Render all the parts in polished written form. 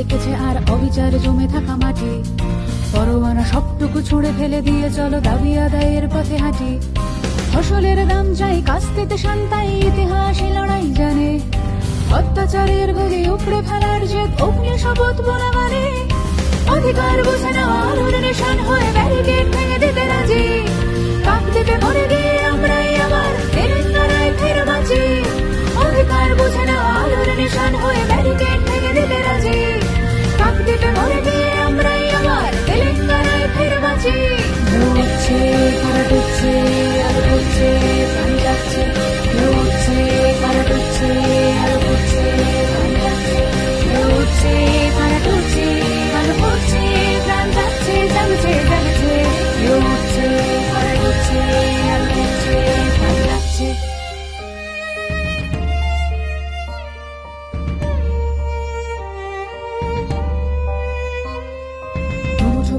ডেকেছে আর অবিচার জমে থাকা মাটি, পরোয়ানা সবটুকু ছুঁড়ে ফেলে দিয়ে চলো দাবি আদায়ের পথে হাঁটি। ফসলের দাম চাই, কাস্তেতে শান্তাই, ইতিহাস এই লড়াই জানে, অত্যাচারের গদি উপড়ে ফেলার যে অগ্নি শপথ বলা মানে, অধিকার বুঝে নেওয়া আলোর নিশান হয়ে ব্যারিকেড ভেঙে দিতে রাজি, কাক দেবে মরে গিয়ে আমরাই আবার তেলেঙ্গানায় ফের বাঁচি। অধিকার বুঝে নেওয়া আলোর নিশান হয়ে ব্যারিকেড ভেঙে দিতে রাজি, কাক দেবে মরে গিয়ে আমরাই আবার তেলেঙ্গানায় ফের বাঁচি। উঠছে কারাট উঠছে আলো উঠছে প্রাণ যাচ্ছে, উঠছে কারাট উঠছে আলো উঠছে প্রাণ যাচ্ছে, উঠছে কারাট উঠছে আলো উঠছে প্রাণ যাচ্ছে, জাগছে জাগছে, উঠছে কারাট উঠছে আলো উঠছে প্রাণ যাচ্ছে।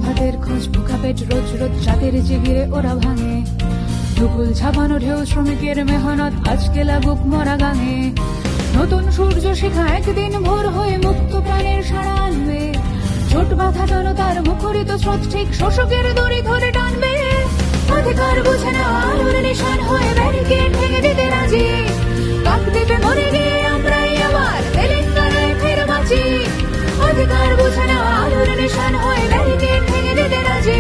ভাতের খোঁজ ভুখা পেট রোজ রোজ রাতের জেগিরে ওরা ভাঙে, দুপুল ছাপানো ঢেউ শ্রমিকের মেহনত আজকে লাগুক মরা গাঙে। নতুন সূর্য শিখা একদিন ভোর হয়ে মুক্ত প্রাণের সাড়া আনবে, ছোট বাধা জনতার মুখরিত স্রোত ঠিক শোষকের দড়ি ধরে টানবে। অধিকার বুঝে নেওয়া আলোর নিশান হয়ে ব্যারিকেড ভেঙে দিতে রাজি, কাক দেবে মরে গিয়ে আমরাই আবার তেলেঙ্গানায় ফের বাঁচি। অধিকার বুঝে নেওয়া আলোর নিশান হয়ে ব্যারিকেড ভেঙে দিতে রাজি।